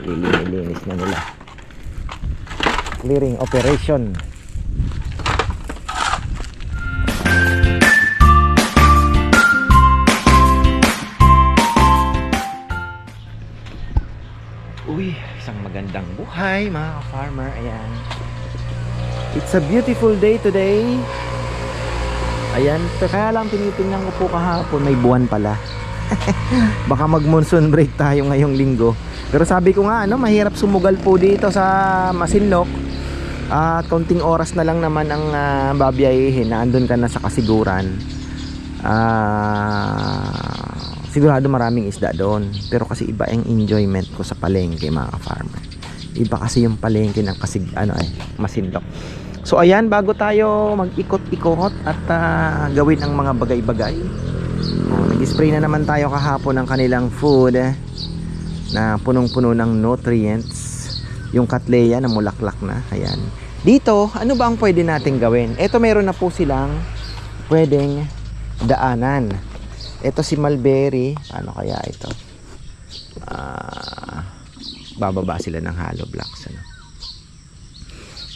Lilinis na nila. Clearing operation. Uy, isang magandang buhay mga ka-farmer. Ayan, it's a beautiful day today. Ayan, kaya lang tinitingnan ko po kahapon, may buwan pala. Baka mag monsoon break tayo ngayong linggo. Pero sabi ko nga, mahirap sumugal po dito sa Masinloc. At kaunting oras na lang naman ang babiyahihin na andun ka na sa kasiguran. Sigurado maraming isda doon. Pero kasi iba ang enjoyment ko sa palengke mga ka-farmer. Iba kasi yung palengke ng Masinloc. So ayan, bago tayo mag-ikot-ikot at gawin ang mga bagay-bagay, nag-spray na naman tayo kahapon ng kanilang food na punong-puno ng nutrients. Yung Cattleya na mulaklak na. Ayan. Dito, ano ba ang pwede natin gawin? Ito, meron na po silang pwedeng daanan. Ito si Mulberry. Ano kaya ito? Bababa sila ng hollow blocks.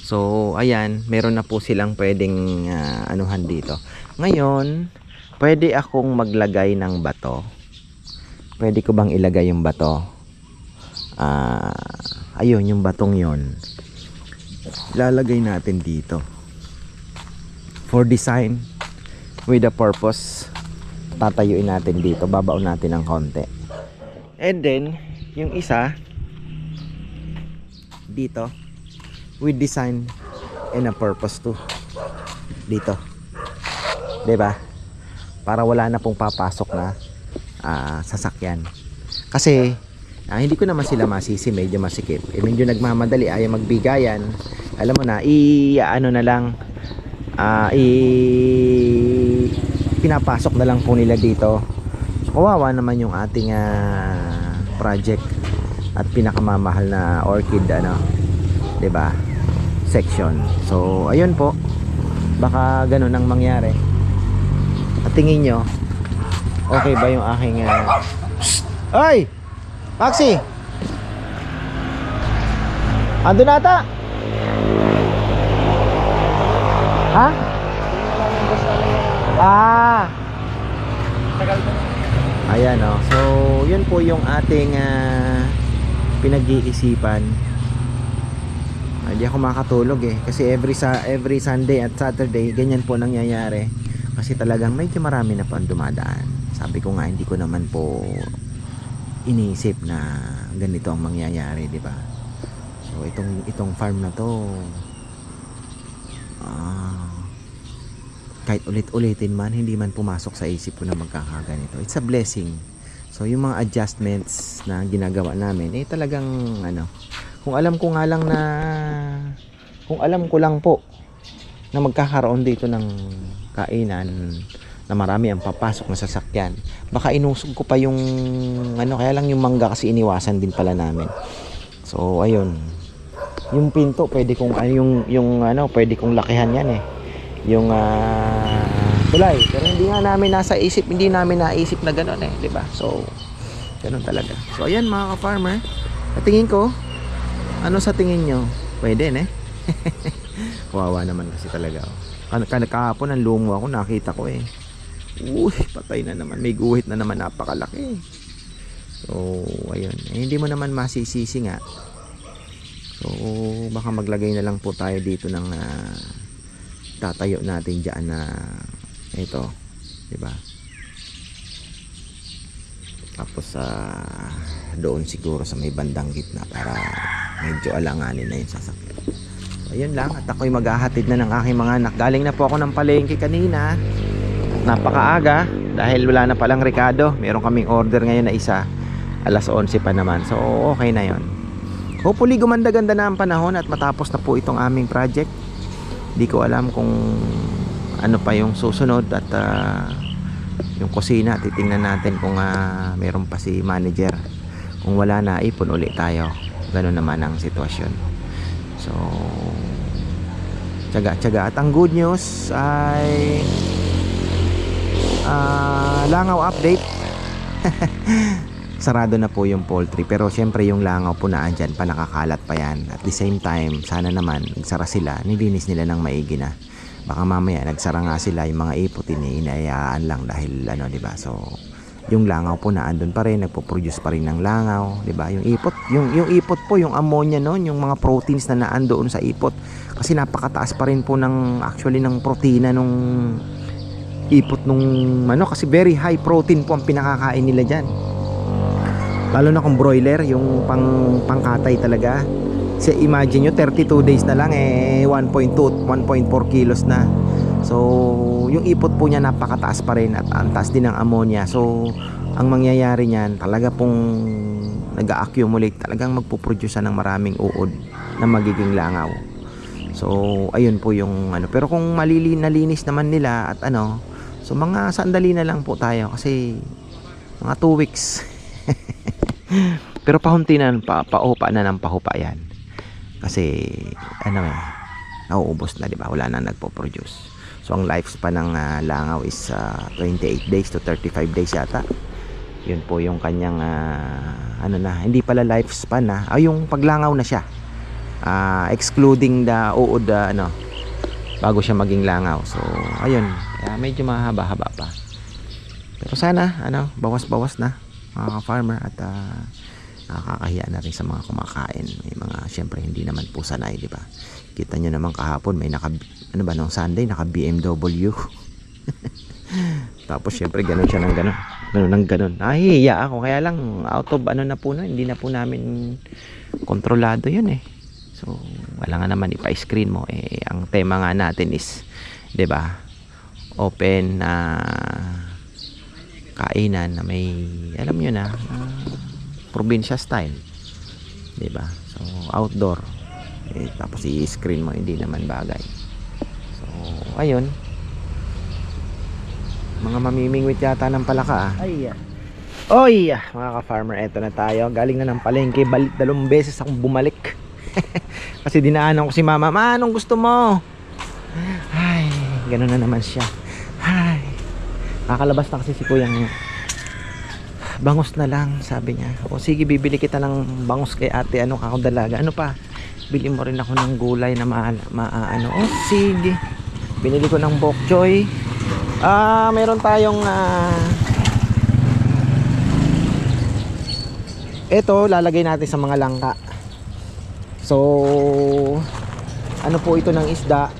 So, ayan. Meron na po silang pwedeng anuhan dito. Ngayon, pwede akong maglagay ng bato. Pwede ko bang ilagay yung bato? Ayun, yung batong yon lalagay natin dito for design with a purpose. Tatayuin natin dito, babaon natin ng konti, and then yung isa dito with design and a purpose too dito, 'di ba? Para wala na pong papasok na sasakyan. Kasi hindi ko naman sila masisi, medyo masikip. Medyo nagmamadali, ayaw magbigayan. Alam mo na, pinapasok na lang po nila dito. So, kawawa naman yung ating project at pinakamamahal na orchid, 'di ba? Section. So, ayun po. Baka ganun ang mangyari. At tingin nyo, okay ba yung aking Ay! Maxi! Ando na ata? Ha? Ayan o. So, yun po yung ating pinag-iisipan. Hindi ako makatulog kasi every Sunday at Saturday ganyan po nangyayari. Kasi talagang medyo marami na po ang dumadaan. Sabi ko nga, hindi ko naman po iniisip na ganito ang mangyayari, di ba? So itong farm na to, kahit ulit-ulitin man, hindi man pumasok sa isip ko na magkakaganito. It's a blessing. So yung mga adjustments na ginagawa namin, talagang kung alam ko lang po na magkakaroon dito ng kainan na marami ang papasok na sasakyan, baka inusog ko pa yung kaya lang yung mangga kasi iniwasan din pala namin. So ayun, yung pinto pwede kong pwede kong lakihan yan yung tulay, pero hindi namin naisip na gano'n di ba? So gano'n talaga. So ayan mga ka-farmer, at tingin ko, sa tingin nyo, pwede kawawa naman kasi talaga. Kahapon ang lumo ako, nakita ko uy, patay na naman, may guhit na naman, napakalaki. So ayun, hindi mo naman masisisi nga. So baka maglagay na lang po tayo dito ng tatayo natin diyan na ito, di ba? Tapos doon siguro sa may bandang gitna para medyo alanganin na yung sasakyan. So ayun lang, at ako'y maghahatid na ng aking mga anak. Galing na po ako ng palengke kanina, napakaaga dahil wala na palang rekado. Meron kaming order ngayon na isa, alas 11 pa naman. So okay na yon. Hopefully gumanda-ganda na ang panahon at matapos na po itong aming project. Di ko alam kung ano pa yung susunod at yung kusina, titingnan natin kung meron pa si manager. Kung wala na, ipon ulit tayo. Ganun naman ang sitwasyon. So tsaga-tsaga. At ang good news ay langaw update. sarado na po yung poultry. Pero syempre yung langaw po na andyan pa, nakakalat pa yan. At the same time, sana naman nagsara sila, nilinis nila ng maigi na. Baka mamaya nagsara nga sila, yung mga ipot inayaan lang dahil ano, di ba? So yung langaw po na andun pa rin, nagpo-produce pa rin ng langaw, di ba? Yung ipot, yung ipot po, yung ammonia noon, yung mga proteins na naandoon sa ipot. Kasi napakataas pa rin po ng actually ng protina nung ipot nung ano, kasi very high protein po ang pinakakain nila diyan. Lalo na kung broiler, yung pangkatay talaga. So imagine nyo 32 days na lang 1.2 1.4 kilos na. So yung ipot po niya napakataas pa rin at ang taas din ng ammonia. So ang mangyayari niyan, talaga pong nag-accumulate, talagang magpo-produce ng maraming uod na magiging langaw. So ayun po yung ano, pero kung nalinis naman nila at ano, so mga sandali na lang po tayo kasi mga 2 weeks. Pero pahunti na, paupa na ng pahupa yan. Kasi ano nauubos na, di ba? Wala na nagpo-produce. So ang lifespan ng langaw is 28 days to 35 days yata. Yun po yung kanyang ano na, hindi pala lifespan na. Yung paglangaw na siya. Excluding the uod ano, bago siya maging langaw. So ayun, medyo mahaba-haba pa. Pero sana ano, bawas-bawas na mga farmer at nakakahiya na rin sa mga kumakain. May mga syempre hindi naman po sanay, di ba? Kita nyo naman kahapon may ano ba nung Sunday naka BMW. Tapos syempre ganun siya ng ganun. Nahihiya ako, kaya lang out of ano na po na, hindi na po namin kontrolado yun So wala nga naman ipa-screen mo ang tema nga natin is, 'di ba? Open na kainan na may alam niyo na probinsya style, 'di ba? So outdoor. Tapos i-screen mo, hindi naman bagay. So ayun. Mga mamimingwit yata ng palaka Oy, mga ka-farmer, eto na tayo. Galing na ng palengke, 2 beses akong bumalik. Kasi dinaanan ko si mama. Ma, anong gusto mo? Ay, gano'n na naman siya. Ay, kakalabas na kasi si kuyang bangus na lang, sabi niya. O sige, bibili kita ng bangus kay ate. Ano ka, dalaga? Ano pa? Bili mo rin ako ng gulay na ano. O sige, binili ko ng bok choy. Meron tayong ito, lalagay natin sa mga langka. So ano po ito ng isda.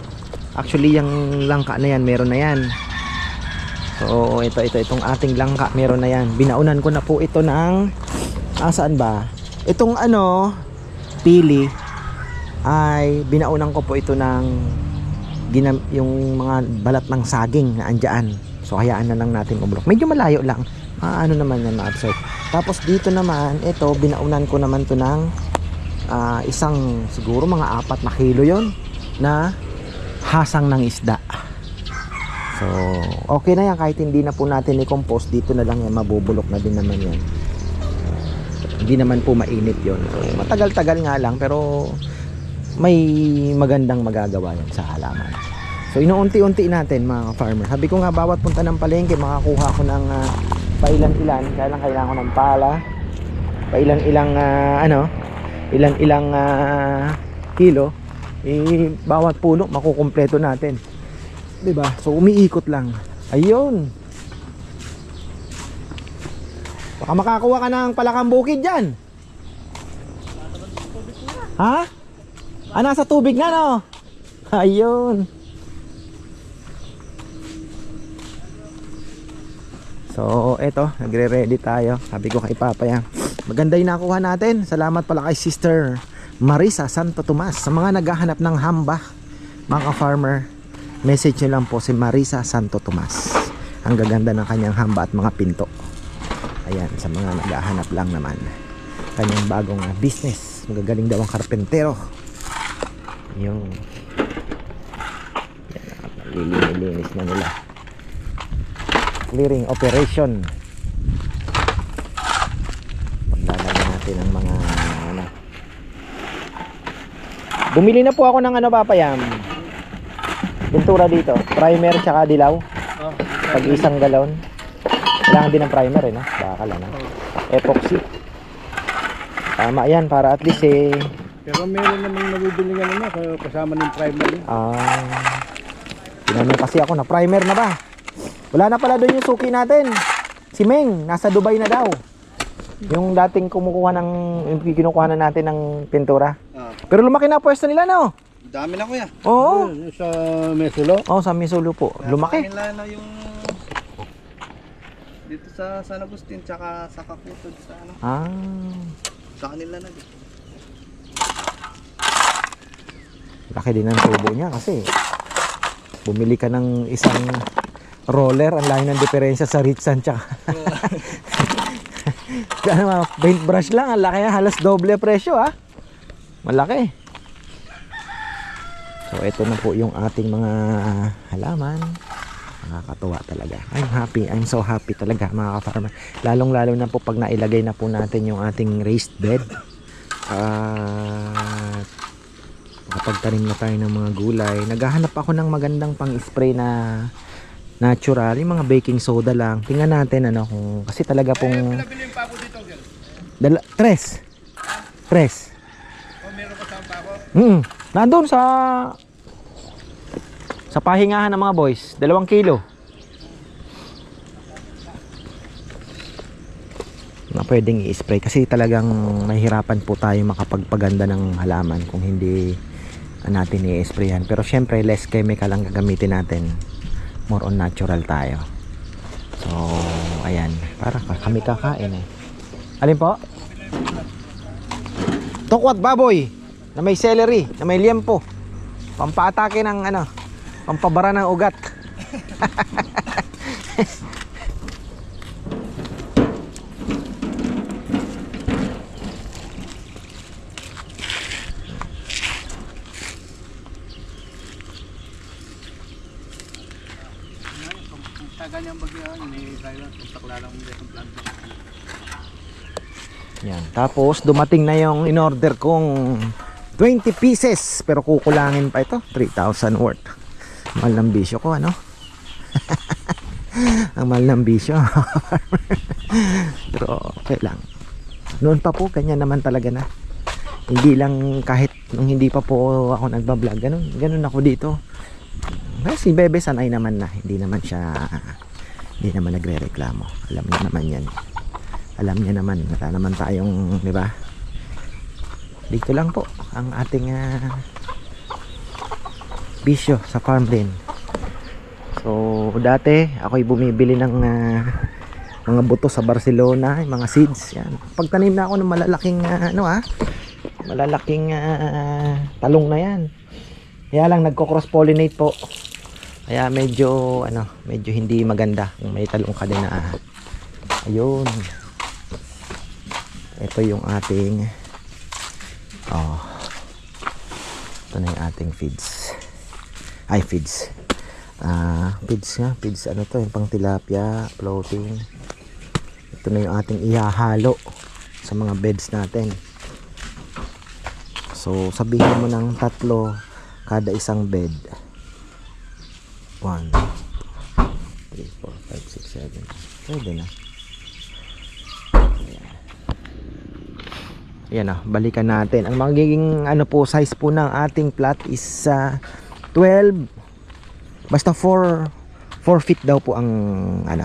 Actually yung langka na yan, meron na yan. So itong ating langka, meron na yan. Binaunan ko na po ito ng saan ba? Itong ano, pili ay binaunan ko po ito ng yung mga balat ng saging na andyan. So hayaan na lang natin umulok. Medyo malayo lang. Ano naman yan, ma-absorb. Tapos dito naman, ito binaunan ko naman to ng isang siguro mga 4 na kilo yon na hasang ng isda. So okay na yan, kahit hindi na po natin i-compost, dito na lang yan, mabubulok na din naman yan. Hindi naman po mainit yon. So matagal-tagal nga lang, pero may magandang magagawa yan sa halaman. So inuunti-unti natin mga farmer. Sabi ko nga, bawat punta ng palengke makakuha ko ng pailan-ilan, kaya lang kailangan ko ng pala, pailan-ilang ilang kilo, bawat puno makukumpleto natin, 'di ba? So umiikot lang. Ayun, baka makakuha ka ng palakang bukid diyan. Ha? Nasa tubig na, no? Ayun. So eto, nagre-ready tayo. Sabi ko kay Papa yan, maganda yung nakuha natin. Salamat pala kay Sister Marisa Santo Tomas. Sa mga naghahanap ng hamba, mga farmer, message nyo lang po si Marisa Santo Tomas. Ang gaganda ng kanyang hamba at mga pinto. Ayan, sa mga naghahanap lang naman, kanyang bagong business. Magagaling daw ang karpentero. Yung lilinis na nila. Clearing operation. Paglalagyan natin ang mga bumili na po ako ng papayam, pintura dito, primer tsaka dilaw. Pag isang galon. Kailangan din ng primer no? Bakal epoxy. Tama yan para at least Pero meron namang nabibili nga naman kasama ng primer niya. tinanong kasi ako na primer na ba? Wala na pala doon yung suki natin. Si Meng, nasa Dubai na daw. Yung dating kinukuha na natin ng pintura. Pero lumaki na pwesto nila, no? Dami na kuya. Oo. Sa Mesulo? Oo, sa Misulo po. Lumaki. Nila na yung dito sa San Agustin tsaka sa Kakutod sa ano. Sa kanila na dito. Laki din ang tubo niya kasi bumili ka ng isang roller, ang layo ng diferensya sa Ritsan tsaka paintbrush lang, ang laki, halos doble presyo malaki. So ito na po yung ating mga halaman. Nakakatuwa talaga. I'm so happy talaga mga ka-farmer. Lalong lalo na po pag nailagay na po natin yung ating raised bed. Makapagtanim na tayo ng mga gulay. Naghahanap ako ng magandang pang-spray na natural, yung mga baking soda lang. Tingnan natin kung kasi talaga pong tres. Meron ka sa pako? Nandun sa pahingahan ng mga boys, 2 kilo. Na pwedeng i-spray kasi talagang mahirapan po tayo makapagpaganda ng halaman kung hindi natin i-sprayan. Pero syempre less chemical ang gagamitin natin, more on natural tayo. So ayan, para kami kakain Alin po? Tokwat baboy na may celery, na may liempo, pampaatake ng pampabara ng ugat. Ganyang bagyan ni Kailan kung taklalang mo yung plant. Yan. Tapos dumating na yung in-order kong 20 pieces pero kukulangin pa ito, 3,000 worth. Mahal ng bisyo ko ang mahal ng bisyo. Pero okay lang. Noon pa po ganyan naman talaga na. Hindi lang kahit nung hindi pa po ako nagba-vlog, ganun ako dito. Si Bebe sanay naman na, hindi naman nagrereklamo. Alam niya naman yan. Alam niya naman, wala naman tayong, di ba? Dito lang po ang ating bisyo sa farm din. So dati ako'y bumibili ng mga buto sa Barcelona, yung mga seeds yan. Pagtanim na ako ng malalaking malalaking talong na yan. Kaya lang nagko-cross pollinate po. Kaya medyo hindi maganda kung may talong ka din na ayun. Ito yung ating ito na yung ating feeds. Feeds ano to, yung pang tilapia, floating. Ito na yung ating ihahalo sa mga beds natin. So sabihin mo ng 3 kada isang bed. 1 2 3 4 5 6 7. Pwede na. Ayan balikan natin. Ang magiging size po ng ating plot is 12, basta 4 feet daw po ang 4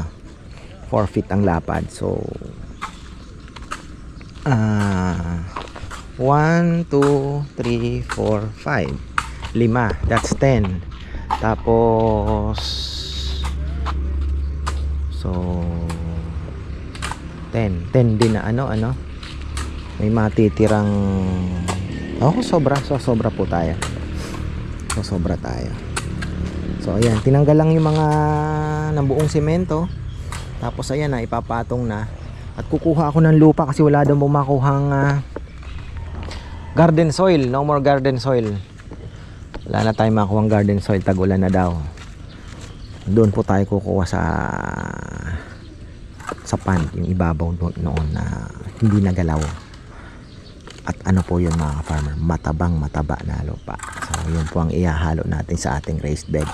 feet ang lapad. So 1 2 3 4 5 5, that's 10. Tapos so 10 din na may matitirang sobra po tayo. Sobra tayo. So ayan, tinanggal lang yung mga nabuong semento. Tapos ayan ipapatong na. At kukuha ako ng lupa kasi wala daw makuhang garden soil. No more garden soil. Wala na tayong makuhang garden soil, tag-ulan na daw. Doon po tayo kukuha sa pan, yung ibabaw noon na hindi nagalaw. At po yun mga farmer, mataba na lupa. So yun po ang ihahalo natin sa ating raised bed.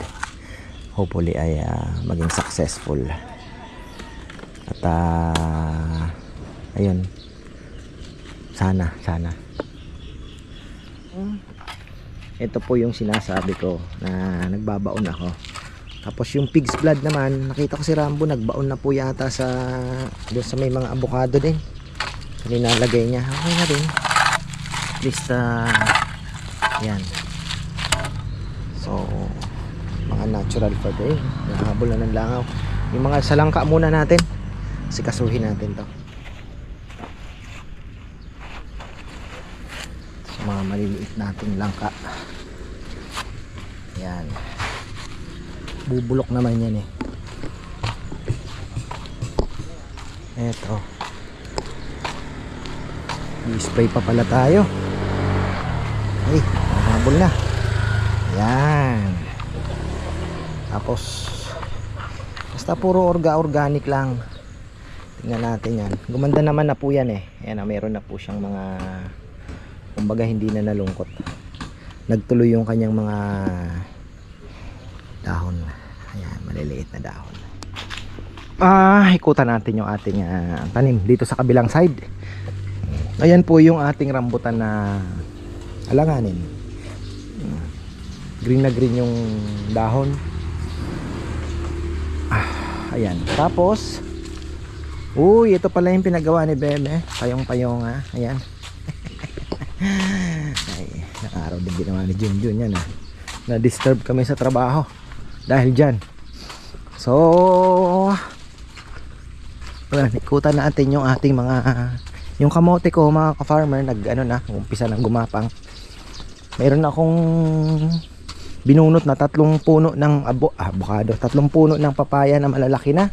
Hopefully ay maging successful. At Ayun. Sana. Ito po yung sinasabi ko na nagbabaon ako. Tapos yung pig's blood naman, nakita ko si Rambo nagbaon na po yata sa doon sa may mga avocado din. Nilalagay niya. Okay na rin. At least yan. So mga natural for day. Nakahabol na ng langaw. Yung mga salangka muna natin. Sikasuhin natin to. So mga maliliit nating langka. Yan. Bubulok naman yan eh. Eto. I-spray pa pala tayo. Ay, habol na. Yan. Tapos basta puro organic lang. Tingnan natin yan. Gumanda naman na po yan eh. Ayan, meron na po siyang mga, kumbaga hindi na nalungkot. Nagtuloy yung kanyang mga dahon. Ayan, maliliit na dahon. Ikutan natin yung ating tanim dito sa kabilang side. Ayan po yung ating rambutan na alanganin. Green na green yung dahon. Ayan. Tapos uy, ito pala yung pinagawa ni Beme. Payong-payong ha. Ayan. Ay, nakaraw din ginawa ni Junjun yan ha. Na-disturb kami sa trabaho dahil dyan. So ikutan natin yung ating mga, yung kamote ko mga ka-farmer, umpisa ng gumapang. Mayroon akong binunot na 3 puno ng avocado, 3 puno ng papaya na malalaki na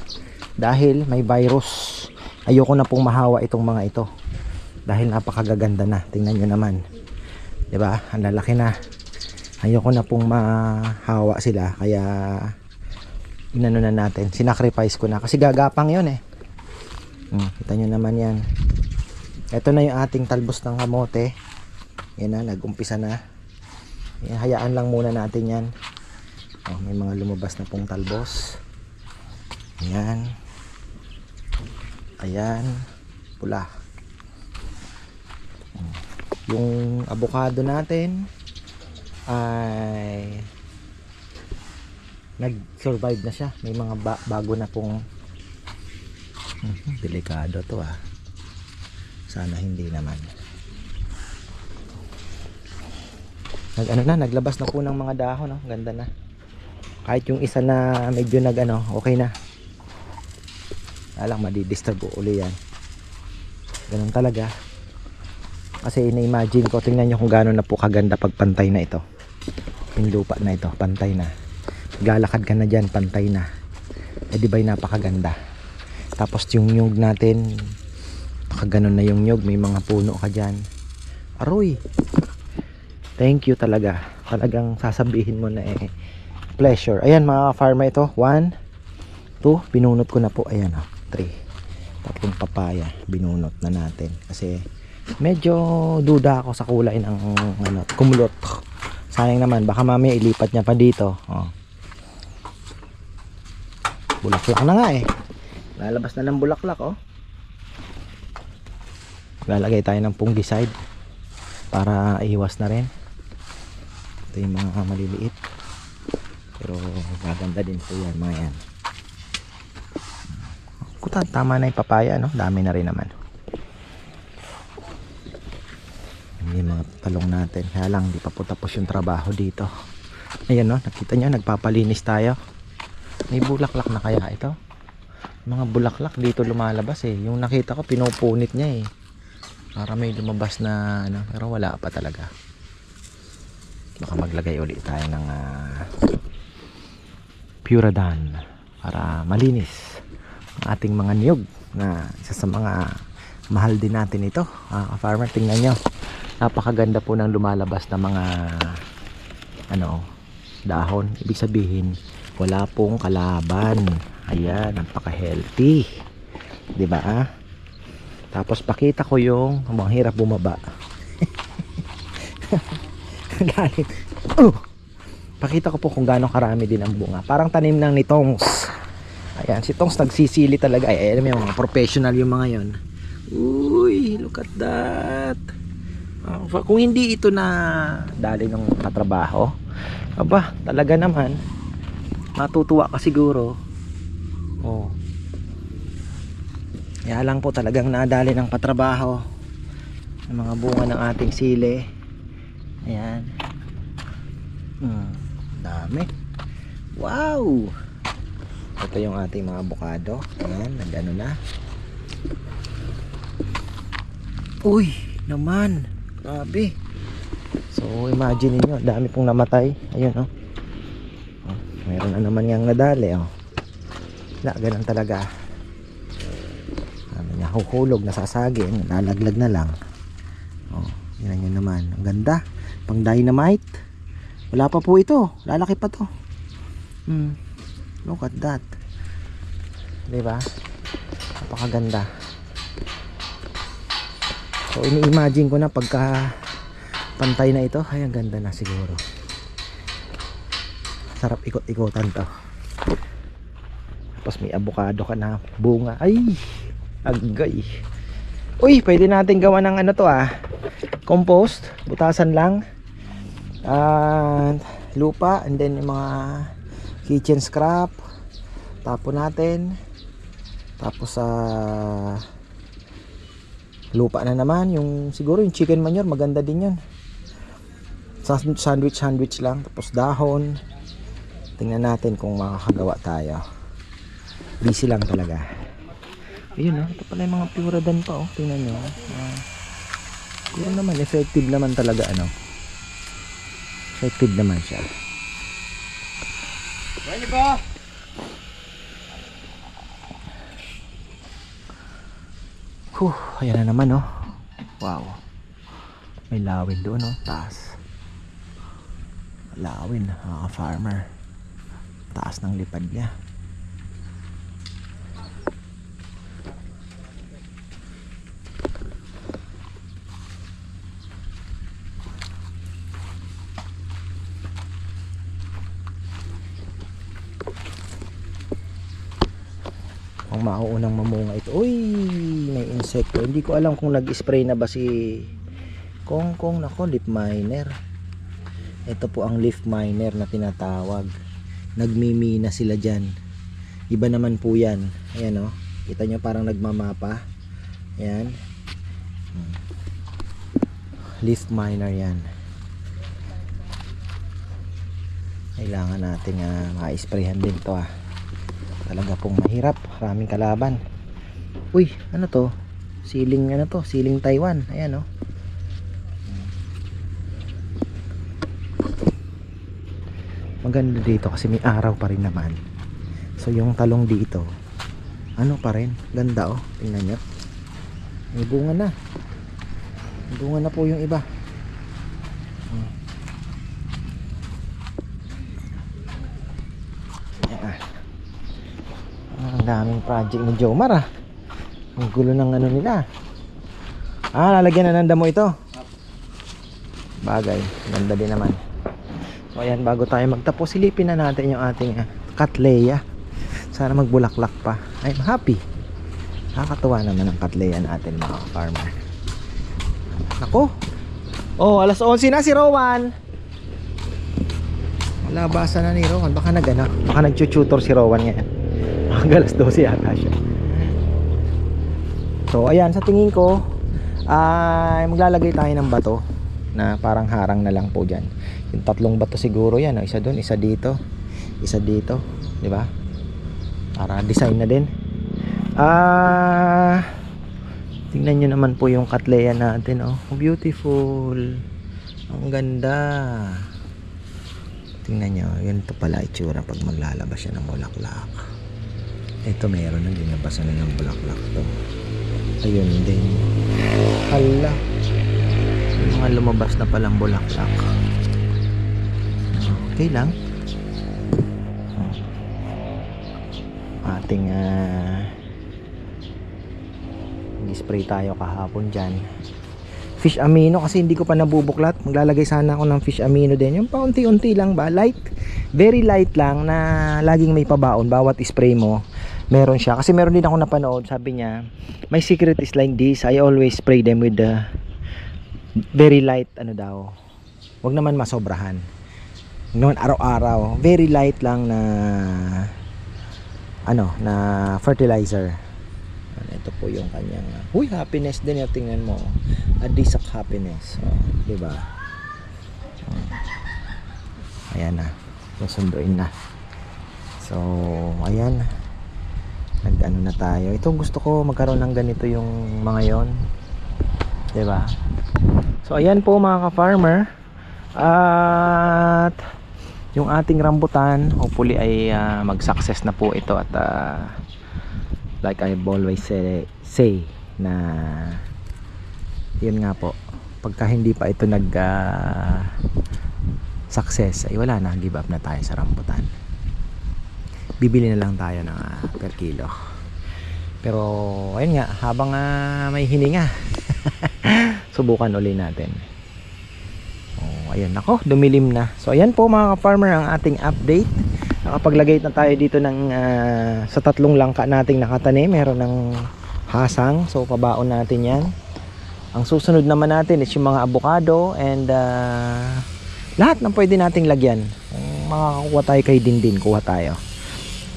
dahil may virus. Ayoko na pong mahawa itong mga ito dahil napakagaganda na. Tingnan nyo naman, diba? Ang lalaki na. Ayoko na pong mahawa sila, kaya inano na natin, sinacrifice ko na kasi gagapang yun eh. Kita nyo naman yan. Ito na yung ating talbos ng kamote. Yan na, nag-umpisa na. Yan, hayaan lang muna natin yan. May mga lumabas na pong talbos. Ayan. Ayan. Pula. Yung avocado natin ay nag-survive na siya. May mga bago na pong delikado to sana hindi naman. Naglabas na po ng mga dahon, ganda na. Kahit yung isa na medyo okay na. Alang madidisturb uli yan. Ganun talaga. Kasi ina-imagine ko, tingnan nyo kung gano'n na po kaganda pag pantay na ito. Yung lupa na ito, pantay na. Galakad ka na dyan, pantay na. Di ba'y napakaganda. Tapos yung nyug natin, nakaganon na yung nyug, may mga puno ka dyan. Aroy, thank you talaga. Talagang sasabihin mo na pleasure. Ayan mga farmer, ito 1, 2, binunot ko na po. Ayan 3, 3 papaya binunot na natin kasi medyo duda ako sa kulay ng kumulot. Sayang naman, baka mamaya ilipat niya pa dito. Bulaklak na nga lalabas na ng bulaklak lalagay tayo ng fungicide para iwas na rin. Ito yung mga maliliit pero maganda din po yan mga yan. Tama na yung papaya dami na rin naman. Yung mga talong natin, kaya lang di pa po tapos yung trabaho dito. Ayan nakita nyo, nagpapalinis tayo. May bulaklak na kaya ito? Mga bulaklak dito lumalabas yung nakita ko pinupunit niya para may lumabas na pero wala pa talaga. Baka maglagay ulit tayo ng Puradan para malinis ang ating mga niyog na isa sa mga mahal din natin ito. Farmer, tingnan nyo, napakaganda po ng lumalabas na mga dahon. Ibig sabihin wala pong kalaban. Ayan, napaka-healthy. 'Di ba? Tapos pakita ko yung mga hirap bumaba. Galit. Pakita ko po kung gaano karami din ang bunga. Parang tanim ng ni Tongs. Ayan, si Tongs nagsisili talaga. Alam mo, mga professional yung mga 'yon. Uy, look at that. Kung hindi ito na dali ng katrabaho, aba, talaga naman matutuwa ka siguro. Oh. Kaya lang po talagang nadali ng patrabaho ng mga bunga ng ating sili. Ayan. Dami. Wow. Ito yung ating mga avocado. Ayan, nagano na. Uy, naman. Grabe. So, imagine niyo, dami pong namatay. Ayun, oh. Mayroon na naman yang nadali, oh. Ganun talaga. Nahuhulog, nasasagin, nalaglag na lang. Oh, yan yun naman. Ang ganda. Pang dynamite. Wala pa po ito. Lalaki pa to. Look at that. Diba? Napakaganda. So, ini-imagine ko na pagka pantay na ito. Ay, ang ganda na siguro. Sarap ikot-ikotan to. Tapos may avocado ka na bunga. Ay! Agay. Uy, pwede natin gawa ng ano to compost, butasan lang. Lupa, and then yung mga kitchen scrap. Tapon natin. Tapos lupa na naman, yung siguro yung chicken manure, maganda din 'yun. Sandwich lang, tapos dahon. Tingnan natin kung makakagawa tayo. Busy lang talaga. Ayun, ito pala yung mga puradan pa, tingnan nyo. Siguro naman effective naman talaga, effective naman siya. Ready ba? Ayan na naman, wow, may lawin doon, taas. Lawin, farmer. Taas ng lipad niya. Ang mauunang mamunga ito. Uy, may insekto. Hindi ko alam kung nag-spray na ba si Kongkong. Nako, leaf miner. Ito po ang leaf miner na tinatawag. Nagmimina sila dyan. Iba naman po yan. Ayan, kita nyo parang nagmamapa. Ayan. Leaf miner yan. Kailangan natin ma-sprayhan din to. Talaga pong mahirap, maraming kalaban. Uy, ano to? Siling siling Taiwan. Ayan, maganda dito kasi may araw pa rin naman. So yung talong dito, pa rin, ganda, tingnan nyo. May bunga na. May bunga na po yung iba. Ang daming project ni Jomar, ang gulo ng nila. Lalagyan na ng damo ito. Bagay, ganda din naman. So ayan, bago tayo magtapos, silipin na natin yung ating Cattleya. Sana magbulaklak pa. I'm happy. Nakakatuwa naman ang Cattleya natin, mga farmer. Nako, alas 11 na si Rowan. Labasan na ni Rowan. Baka nag-tutor si Rowan ngayon. Alas 12 yata siya. So ayan, sa tingin ko ay maglalagay tayo ng bato na parang harang na lang po dyan. Yung tatlong bato siguro yan, isa doon, isa dito, di ba? Para design na din. Tingnan nyo naman po yung Cattleya natin, beautiful, ang ganda. Tingnan nyo, yun to pala itsura pag maglalabas siya ng bulaklak. Ito meron nang dinabasan na ng bulaklak to. Ayun din. Hala, yung mga lumabas na palang bulaklak. Okay lang. Ating spray tayo kahapon dyan. Fish amino kasi hindi ko pa nabubuklat. Maglalagay sana ako ng fish amino din. Yung paunti-unti lang ba, light, very light lang, na laging may pabaon bawat spray mo. meron siya. Kasi meron din ako napanood, sabi niya, my secret is like this, I always spray them with the very light, ano daw, wag naman masobrahan. Wag naman araw-araw, very light lang na ano, na fertilizer. Ito po yung kanyang happiness din, tingnan mo. A dish of happiness. Di ba? Ayan na. Susunduin na. So, ayan. Nag-ano na tayo. Ito gusto ko magkaroon ng ganito yung mga yon. Di ba? So, ayan po mga ka-farmer. At yung ating rambutan, hopefully ay mag-success na po ito. At like I've always say na yun nga po, pagka hindi pa ito nag success, ay wala na, give up na tayo sa rambutan. Bibili na lang tayo ng per kilo. Pero ayun nga, habang may hininga subukan uli natin. Ayan, ako, dumilim na. So ayan po mga ka-farmer ang ating update. Nakapaglagay na tayo dito ng sa 3 langka nating nakatanim. Meron ng hasang, so pabaon natin yan. Ang susunod naman natin is yung mga avocado and lahat ng pwede nating lagyan. Kung makakakuha tayo kay Dindin, kuha tayo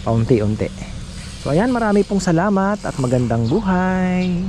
paunti-unti. So ayan, marami pong salamat at magandang buhay.